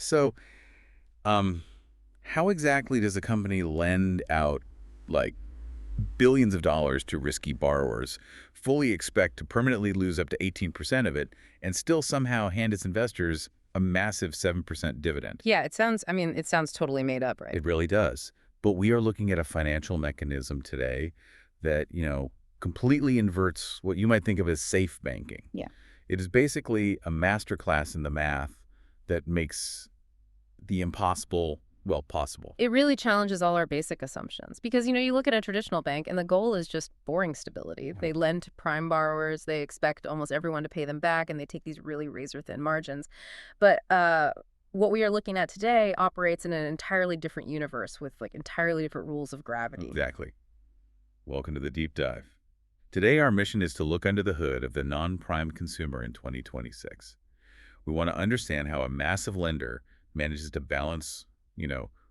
So, um, how exactly does a company lend out, like, billions of dollars to risky borrowers, fully expect to permanently lose up to 18% of it, and still somehow hand its investors a massive 7% dividend? Yeah, it sounds totally made up, right? It really does. But we are looking at a financial mechanism today that, completely inverts what you might think of as safe banking. Yeah. It is basically a masterclass in the math that makes the impossible, well, possible. It really challenges all our basic assumptions because, you look at a traditional bank and the goal is just boring stability. They lend to prime borrowers, they expect almost everyone to pay them back, and they take these really razor-thin margins. But what we are looking at today operates in an entirely different universe with like entirely different rules of gravity. Exactly. Welcome to the deep dive. Today, our mission is to look under the hood of the non-prime consumer in 2026. We want to understand how a massive lender manages to balance,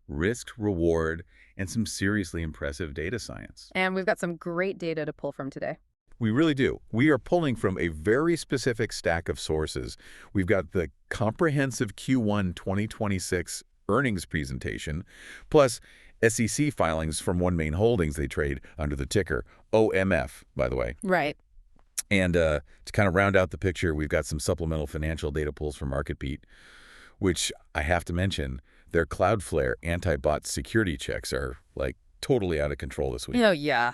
risk, reward, and some seriously impressive data science. And we've got some great data to pull from today. We really do. We are pulling from a very specific stack of sources. We've got the comprehensive Q1 2026 earnings presentation, plus SEC filings from OneMain Holdings. They trade under the ticker OMF, by the way. Right. And to kind of round out the picture, we've got some supplemental financial data pulls from MarketBeat, which I have to mention, their Cloudflare anti-bot security checks are like totally out of control this week. Oh, yeah.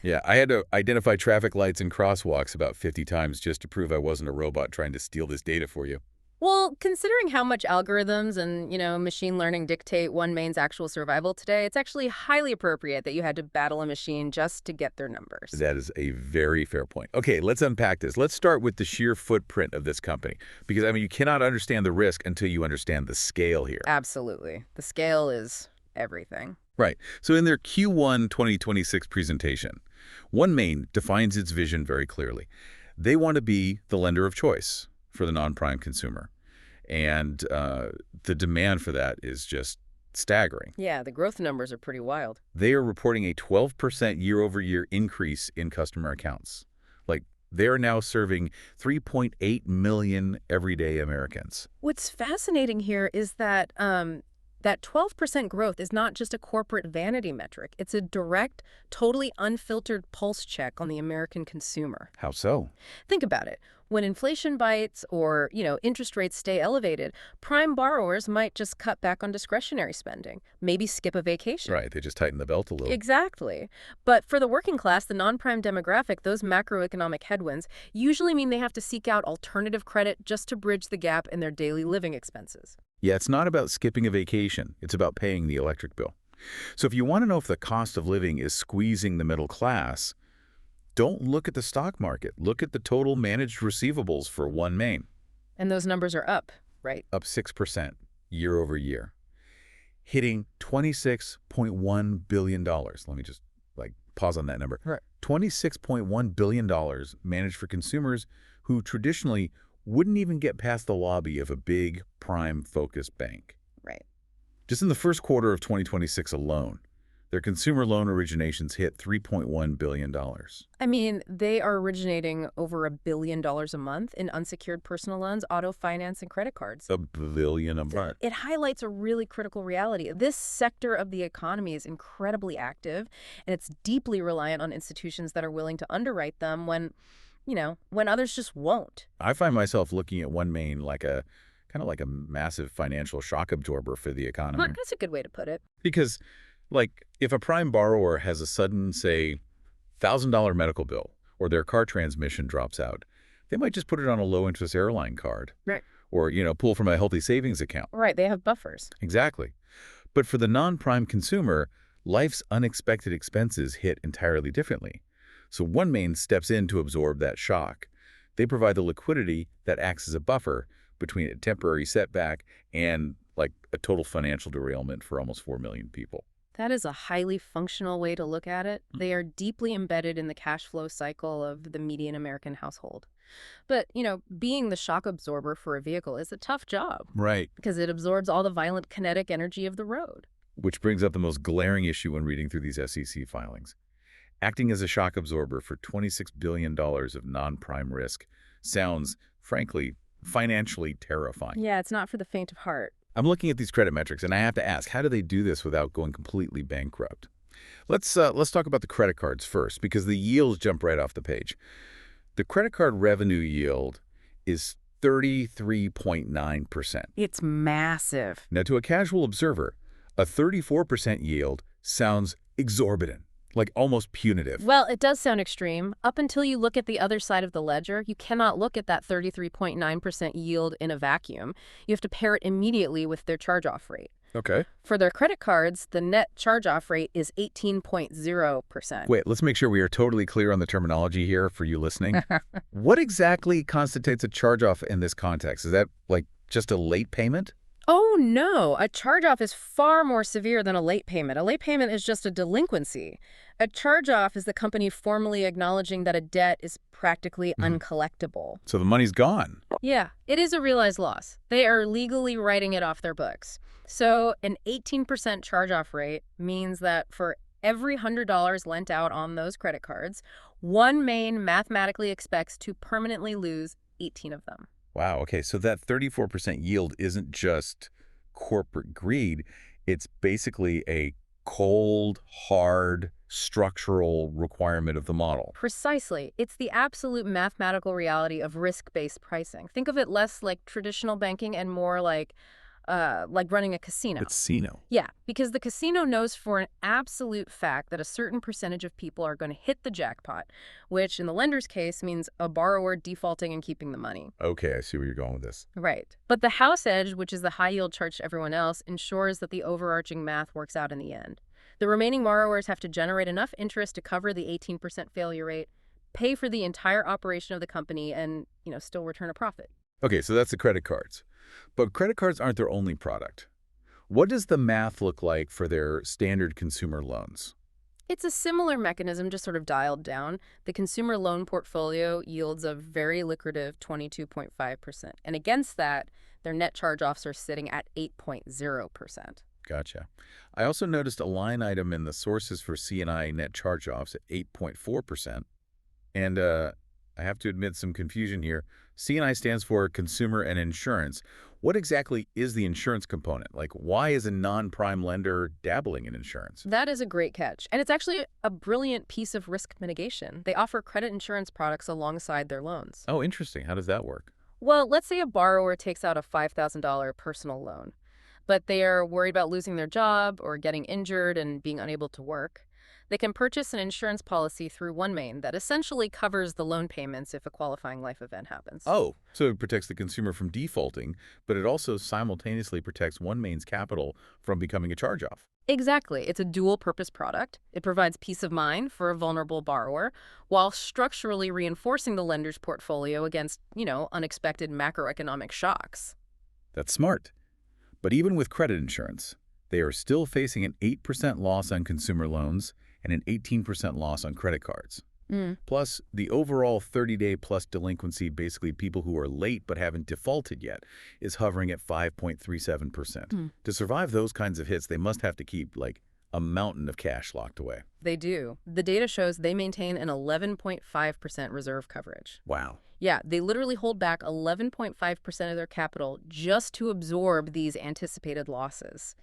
Yeah, I had to identify traffic lights and crosswalks about 50 times just to prove I wasn't a robot trying to steal this data for you. Well, considering how much algorithms and, machine learning dictate OneMain's actual survival today, it's actually highly appropriate that you had to battle a machine just to get their numbers. That is a very fair point. Okay, let's unpack this. Let's start with the sheer footprint of this company. Because, you cannot understand the risk until you understand the scale here. Absolutely. The scale is everything. Right. So in their Q1 2026 presentation, OneMain defines its vision very clearly. They want to be the lender of choice for the non-prime consumer. And the demand for that is just staggering. Yeah, the growth numbers are pretty wild. They are reporting a 12% year-over-year increase in customer accounts. Like, they are now serving 3.8 million everyday Americans. What's fascinating here is that that 12% growth is not just a corporate vanity metric. It's a direct, totally unfiltered pulse check on the American consumer. How so? Think about it. When inflation bites or, interest rates stay elevated, prime borrowers might just cut back on discretionary spending, maybe skip a vacation. Right, they just tighten the belt a little. Exactly. But for the working class, the non-prime demographic, those macroeconomic headwinds usually mean they have to seek out alternative credit just to bridge the gap in their daily living expenses. Yeah, it's not about skipping a vacation. It's about paying the electric bill. So if you want to know if the cost of living is squeezing the middle class, don't look at the stock market. Look at the total managed receivables for OneMain. And those numbers are up, right? Up 6% year over year, hitting $26.1 billion. Let me just pause on that number. Right. $26.1 billion managed for consumers who traditionally wouldn't even get past the lobby of a big prime-focused bank. Right. Just in the first quarter of 2026 alone, their consumer loan originations hit $3.1 billion. They are originating over $1 billion a month in unsecured personal loans, auto finance, and credit cards. $1 billion a month. It highlights a really critical reality. This sector of the economy is incredibly active, and it's deeply reliant on institutions that are willing to underwrite them when others just won't. I find myself looking at OneMain like a massive financial shock absorber for the economy. Well, that's a good way to put it. Because, if a prime borrower has a sudden, say, $1,000 medical bill or their car transmission drops out, they might just put it on a low-interest airline card. Right. Or, pull from a healthy savings account. Right, they have buffers. Exactly. But for the non-prime consumer, life's unexpected expenses hit entirely differently. So OneMain steps in to absorb that shock. They provide the liquidity that acts as a buffer between a temporary setback and a total financial derailment for almost 4 million people. That is a highly functional way to look at it. They are deeply embedded in the cash flow cycle of the median American household. But, being the shock absorber for a vehicle is a tough job. Right. Because it absorbs all the violent kinetic energy of the road. Which brings up the most glaring issue when reading through these SEC filings. Acting as a shock absorber for $26 billion of non-prime risk sounds, frankly, financially terrifying. Yeah, it's not for the faint of heart. I'm looking at these credit metrics, and I have to ask, how do they do this without going completely bankrupt? Let's talk about the credit cards first, because the yields jump right off the page. The credit card revenue yield is 33.9%. It's massive. Now, to a casual observer, a 34% yield sounds exorbitant, like almost punitive. Well, it does sound extreme. Up until you look at the other side of the ledger, you cannot look at that 33.9% yield in a vacuum. You have to pair it immediately with their charge-off rate. Okay. For their credit cards, the net charge-off rate is 18.0%. Wait, let's make sure we are totally clear on the terminology here for you listening. What exactly constitutes a charge-off in this context? Is that like just a late payment? Oh, no. A charge-off is far more severe than a late payment. A late payment is just a delinquency. A charge-off is the company formally acknowledging that a debt is practically uncollectible. So the money's gone. Yeah, it is a realized loss. They are legally writing it off their books. So an 18% charge-off rate means that for every $100 lent out on those credit cards, OneMain mathematically expects to permanently lose 18 of them. Wow, okay, so that 34% yield isn't just corporate greed. It's basically a cold, hard, structural requirement of the model. Precisely. It's the absolute mathematical reality of risk-based pricing. Think of it less like traditional banking and more like running a casino. Casino. Yeah, because the casino knows for an absolute fact that a certain percentage of people are going to hit the jackpot, which in the lender's case means a borrower defaulting and keeping the money. Okay, I see where you're going with this. Right. But the house edge, which is the high yield charged to everyone else, ensures that the overarching math works out in the end. The remaining borrowers have to generate enough interest to cover the 18% failure rate, pay for the entire operation of the company, and, still return a profit. Okay, so that's the credit cards. But credit cards aren't their only product. What does the math look like for their standard consumer loans? It's a similar mechanism, just sort of dialed down. The consumer loan portfolio yields a very lucrative 22.5%. And against that, their net charge-offs are sitting at 8.0%. Gotcha. I also noticed a line item in the sources for C&I net charge-offs at 8.4%. And I have to admit some confusion here. C&I stands for consumer and insurance. What exactly is the insurance component? Like, why is a non-prime lender dabbling in insurance? That is a great catch. And it's actually a brilliant piece of risk mitigation. They offer credit insurance products alongside their loans. Oh, interesting. How does that work? Well, let's say a borrower takes out a $5,000 personal loan, but they are worried about losing their job or getting injured and being unable to work. They can purchase an insurance policy through OneMain that essentially covers the loan payments if a qualifying life event happens. Oh, so it protects the consumer from defaulting, but it also simultaneously protects OneMain's capital from becoming a charge-off. Exactly. It's a dual-purpose product. It provides peace of mind for a vulnerable borrower while structurally reinforcing the lender's portfolio against, unexpected macroeconomic shocks. That's smart. But even with credit insurance, they are still facing an 8% loss on consumer loans and an 18% loss on credit cards. Plus, the overall 30-day plus delinquency, basically people who are late but haven't defaulted yet, is hovering at 5.37%. To survive those kinds of hits, they must have to keep, like, a mountain of cash locked away. They do. The data shows they maintain an 11.5% reserve coverage. Wow. Yeah, they literally hold back 11.5% of their capital just to absorb these anticipated losses.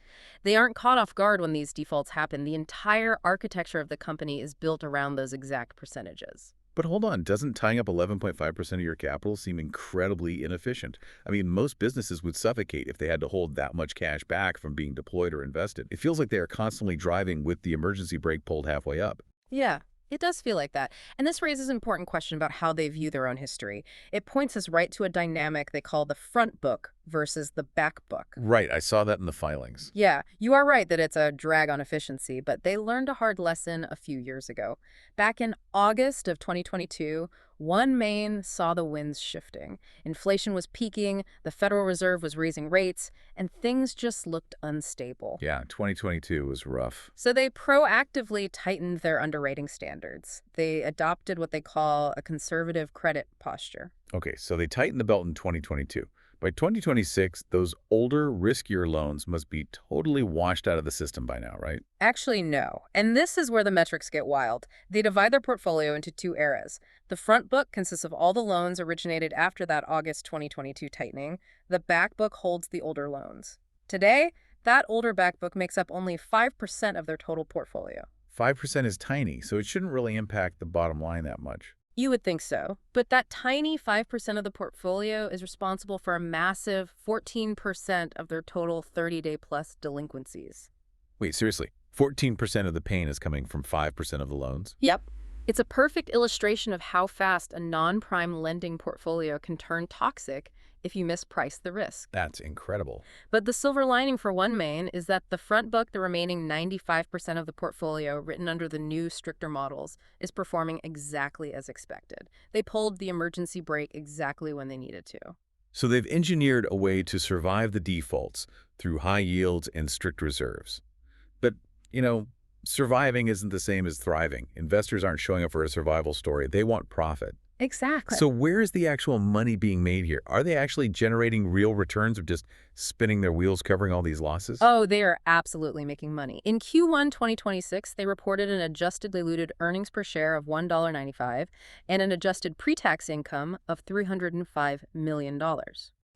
They aren't caught off guard when these defaults happen. The entire architecture of the company is built around those exact percentages. But hold on, doesn't tying up 11.5% of your capital seem incredibly inefficient? I mean, most businesses would suffocate if they had to hold that much cash back from being deployed or invested. It feels like they are constantly driving with the emergency brake pulled halfway up. Yeah. It does feel like that. And this raises an important question about how they view their own history. It points us right to a dynamic they call the front book versus the back book. Right, I saw that in the filings. Yeah, you are right that it's a drag on efficiency, but they learned a hard lesson a few years ago. Back in August of 2022, OneMain saw the winds shifting. Inflation was peaking, the Federal Reserve was raising rates, and things just looked unstable. Yeah, 2022 was rough. So they proactively tightened their underwriting standards. They adopted what they call a conservative credit posture. Okay, so they tightened the belt in 2022. By 2026, those older, riskier loans must be totally washed out of the system by now, right? Actually, no. And this is where the metrics get wild. They divide their portfolio into two eras. The front book consists of all the loans originated after that August 2022 tightening. The back book holds the older loans. Today, that older back book makes up only 5% of their total portfolio. 5% is tiny, so it shouldn't really impact the bottom line that much. You would think so, but that tiny 5% of the portfolio is responsible for a massive 14% of their total 30-day-plus delinquencies. Wait, seriously, 14% of the pain is coming from 5% of the loans? Yep. It's a perfect illustration of how fast a non-prime lending portfolio can turn toxic if you misprice the risk. That's incredible. But the silver lining for OneMain is that the front book, the remaining 95% of the portfolio written under the new, stricter models, is performing exactly as expected. They pulled the emergency brake exactly when they needed to. So they've engineered a way to survive the defaults through high yields and strict reserves. But, surviving isn't the same as thriving. Investors aren't showing up for a survival story. They want profit. Exactly. So where is the actual money being made here? Are they actually generating real returns or just spinning their wheels covering all these losses? Oh, they are absolutely making money. In Q1 2026, they reported an adjusted diluted earnings per share of $1.95 and an adjusted pre-tax income of $305 million.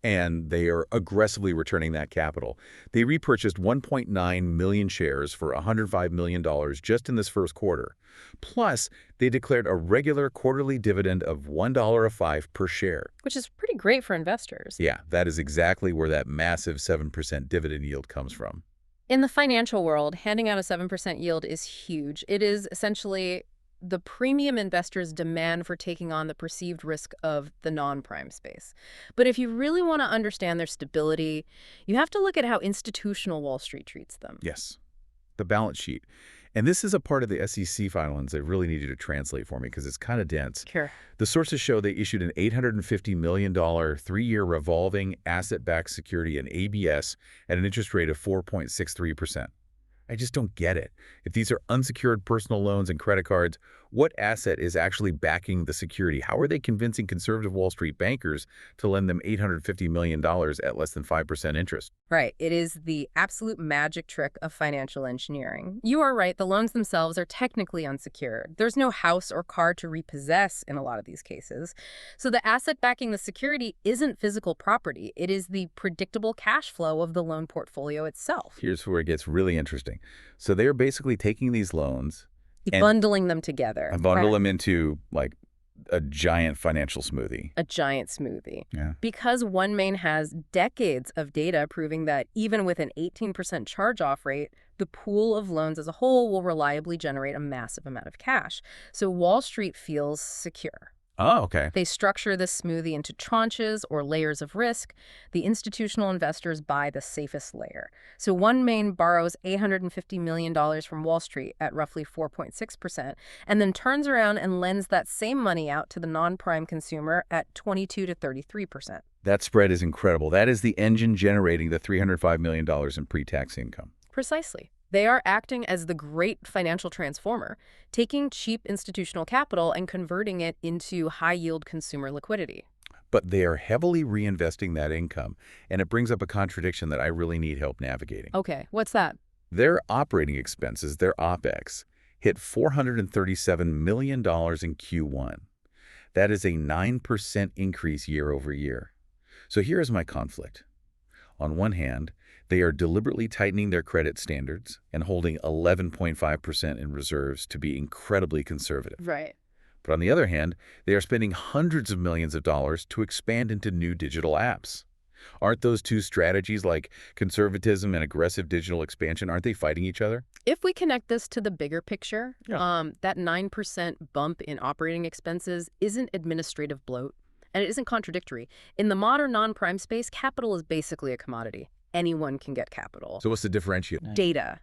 And they are aggressively returning that capital. They repurchased 1.9 million shares for $105 million just in this first quarter. Plus, they declared a regular quarterly dividend of $1.05 per share. Which is pretty great for investors. Yeah, that is exactly where that massive 7% dividend yield comes from. In the financial world, handing out a 7% yield is huge. It is essentially the premium investors' demand for taking on the perceived risk of the non-prime space. But if you really want to understand their stability, you have to look at how institutional Wall Street treats them. Yes, the balance sheet. And this is a part of the SEC filings I really need you to translate for me because it's kind of dense. Sure. The sources show they issued an $850 million three-year revolving asset-backed security, an ABS, at an interest rate of 4.63%. I just don't get it. If these are unsecured personal loans and credit cards, what asset is actually backing the security? How are they convincing conservative Wall Street bankers to lend them $850 million at less than 5% interest? Right. It is the absolute magic trick of financial engineering. You are right. The loans themselves are technically unsecured. There's no house or car to repossess in a lot of these cases. So the asset backing the security isn't physical property. It is the predictable cash flow of the loan portfolio itself. Here's where it gets really interesting. So they're basically taking these loans and Bundling them together. bundle them into like a giant financial smoothie. A giant smoothie. Yeah. Because OneMain has decades of data proving that even with an 18% charge-off rate, the pool of loans as a whole will reliably generate a massive amount of cash. So Wall Street feels secure. Oh, okay. They structure this smoothie into tranches or layers of risk. The institutional investors buy the safest layer. So OneMain borrows $850 million from Wall Street at roughly 4.6%, and then turns around and lends that same money out to the non-prime consumer at 22 to 33%. That spread is incredible. That is the engine generating the $305 million in pre-tax income. Precisely. They are acting as the great financial transformer, taking cheap institutional capital and converting it into high-yield consumer liquidity. But they are heavily reinvesting that income, and it brings up a contradiction that I really need help navigating. Okay, what's that? Their operating expenses, their OPEX, hit $437 million in Q1. That is a 9% increase year over year. So here is my conflict. On one hand, they are deliberately tightening their credit standards and holding 11.5% in reserves to be incredibly conservative. Right. But on the other hand, they are spending hundreds of millions of dollars to expand into new digital apps. Aren't those two strategies, like conservatism and aggressive digital expansion, aren't they fighting each other? If we connect this to the bigger picture, Yeah. that 9% bump in operating expenses isn't administrative bloat, and it isn't contradictory. In the modern non-prime space, capital is basically a commodity. Anyone can get capital. So what's the differentiator? Data.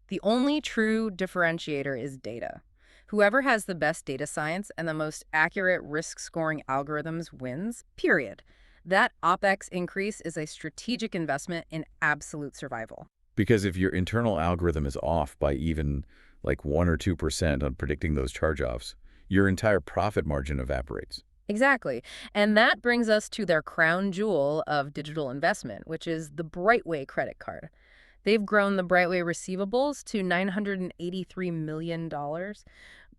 The only true differentiator is data. Whoever has the best data science and the most accurate risk-scoring algorithms wins, period. That OPEX increase is a strategic investment in absolute survival. Because if your internal algorithm is off by even like 1 or 2% on predicting those charge-offs, your entire profit margin evaporates. Exactly. And that brings us to their crown jewel of digital investment, which is the Brightway credit card. They've grown the Brightway receivables to $983 million.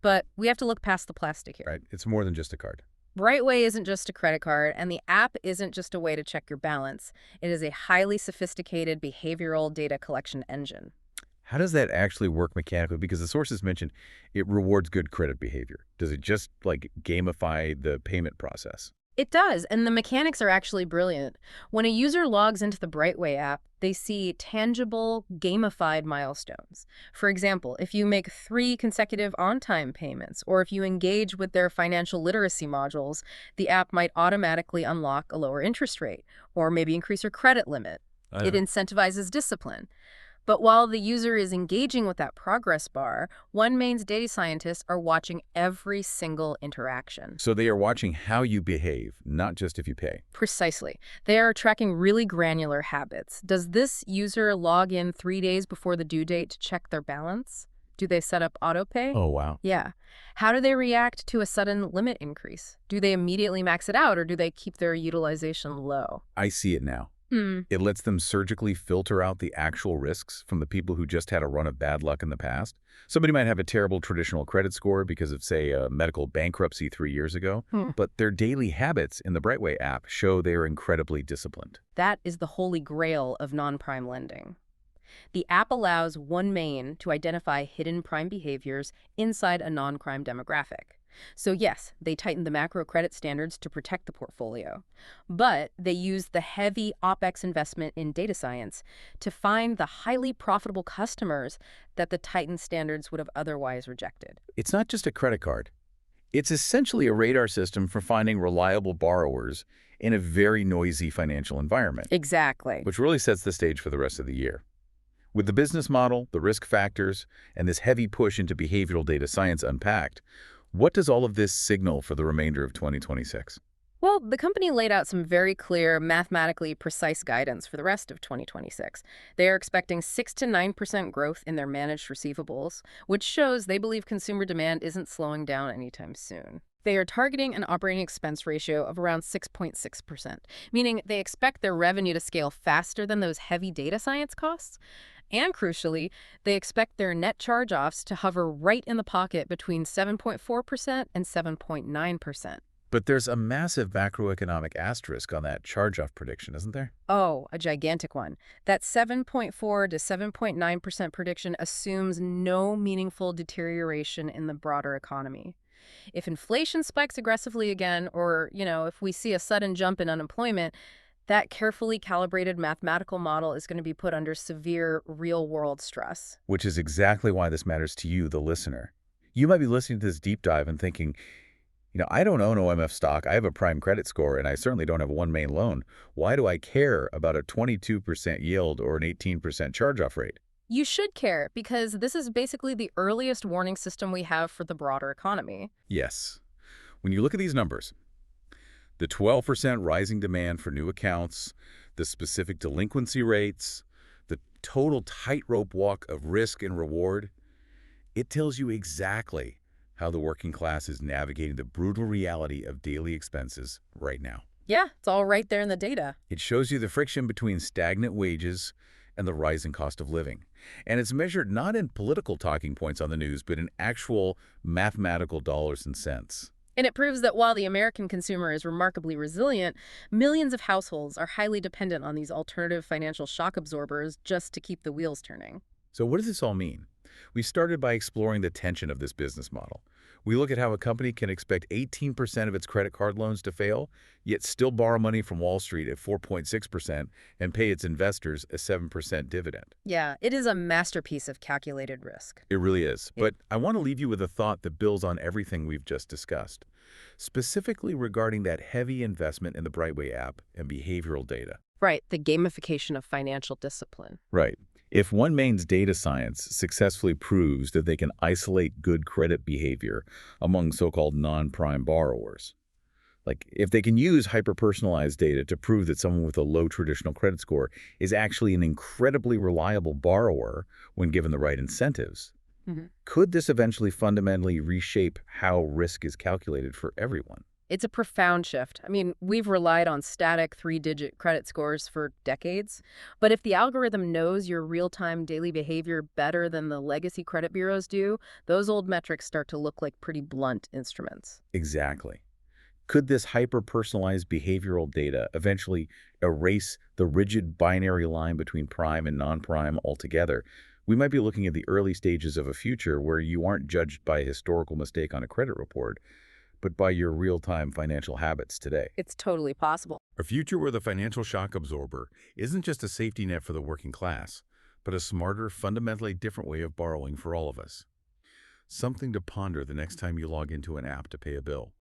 But we have to look past the plastic here. Right? It's more than just a card. Brightway isn't just a credit card, and the app isn't just a way to check your balance. It is a highly sophisticated behavioral data collection engine. How does that actually work mechanically? Because the sources mentioned it rewards good credit behavior. Does it just like gamify the payment process? It does, and the mechanics are actually brilliant. When a user logs into the Brightway app, they see tangible, gamified milestones. For example, if you make 3 consecutive on-time payments, or if you engage with their financial literacy modules, the app might automatically unlock a lower interest rate, or maybe increase your credit limit. It Uh, incentivizes discipline. But while the user is engaging with that progress bar, OneMain's data scientists are watching every single interaction. so they are watching how you behave, not just if you pay. Precisely. They are tracking really granular habits. Does this user log in 3 days before the due date to check their balance? Do they set up autopay? Oh, wow. Yeah. How do they react to a sudden limit increase? Do they immediately max it out or do they keep their utilization low? I see it now. It lets them surgically filter out the actual risks from the people who just had a run of bad luck in the past. Somebody might have a terrible traditional credit score because of, say, a medical bankruptcy 3 years ago, Hmm. but their daily habits in the Brightway app show they are incredibly disciplined. That is the holy grail of non-prime lending. The app allows OneMain to identify hidden prime behaviors inside a non-prime demographic. So yes, they tightened the macro credit standards to protect the portfolio. But they used the heavy OpEx investment in data science to find the highly profitable customers that the tightened standards would have otherwise rejected. It's not just a credit card. It's essentially a radar system for finding reliable borrowers in a very noisy financial environment, Exactly. which really sets the stage for the rest of the year. With the business model, the risk factors, and this heavy push into behavioral data science unpacked, what does all of this signal for the remainder of 2026? Well, the company laid out some very clear, mathematically precise guidance for the rest of 2026. They are expecting 6 to 9% growth in their managed receivables, which shows they believe consumer demand isn't slowing down anytime soon. They are targeting an operating expense ratio of around 6.6%, meaning they expect their revenue to scale faster than those heavy data science costs. And crucially, they expect their net charge-offs to hover right in the pocket between 7.4% and 7.9%. But there's a massive macroeconomic asterisk on that charge-off prediction, isn't there? Oh, a gigantic one. That 7.4 to 7.9% prediction assumes no meaningful deterioration in the broader economy. If inflation spikes aggressively again, or, if we see a sudden jump in unemployment, that carefully calibrated mathematical model is going to be put under severe real-world stress. Which is exactly why this matters to you, the listener. You might be listening to this deep dive and thinking, I don't own OMF stock, I have a prime credit score, and I certainly don't have a OneMain loan. Why do I care about a 22% yield or an 18% charge-off rate? You should care because this is basically the earliest warning system we have for the broader economy. Yes. When you look at these numbers, the 12% rising demand for new accounts, the specific delinquency rates, the total tightrope walk of risk and reward, it tells you exactly how the working class is navigating the brutal reality of daily expenses right now. Yeah, it's all right there in the data. It shows you the friction between stagnant wages and the rising cost of living. And it's measured not in political talking points on the news, but in actual mathematical dollars and cents. And it proves that while the American consumer is remarkably resilient, millions of households are highly dependent on these alternative financial shock absorbers just to keep the wheels turning. So what does this all mean? We started by exploring the tension of this business model. We look at how a company can expect 18% of its credit card loans to fail, yet still borrow money from Wall Street at 4.6% and pay its investors a 7% dividend. Yeah, it is a masterpiece of calculated risk. It really is. But I want to leave you with a thought that builds on everything we've just discussed, specifically regarding that heavy investment in the Brightway app and behavioral data. Right, the gamification of financial discipline. Right. If OneMain's data science successfully proves that they can isolate good credit behavior among so-called non-prime borrowers, like if they can use hyper-personalized data to prove that someone with a low traditional credit score is actually an incredibly reliable borrower when given the right incentives, could this eventually fundamentally reshape how risk is calculated for everyone? It's a profound shift. I mean, we've relied on static 3-digit credit scores for decades. But if the algorithm knows your real-time daily behavior better than the legacy credit bureaus do, those old metrics start to look like pretty blunt instruments. Exactly. Could this hyper-personalized behavioral data eventually erase the rigid binary line between prime and non-prime altogether? We might be looking at the early stages of a future where you aren't judged by a historical mistake on a credit report, but by your real-time financial habits today. It's totally possible. A future where the financial shock absorber isn't just a safety net for the working class, but a smarter, fundamentally different way of borrowing for all of us. Something to ponder the next time you log into an app to pay a bill.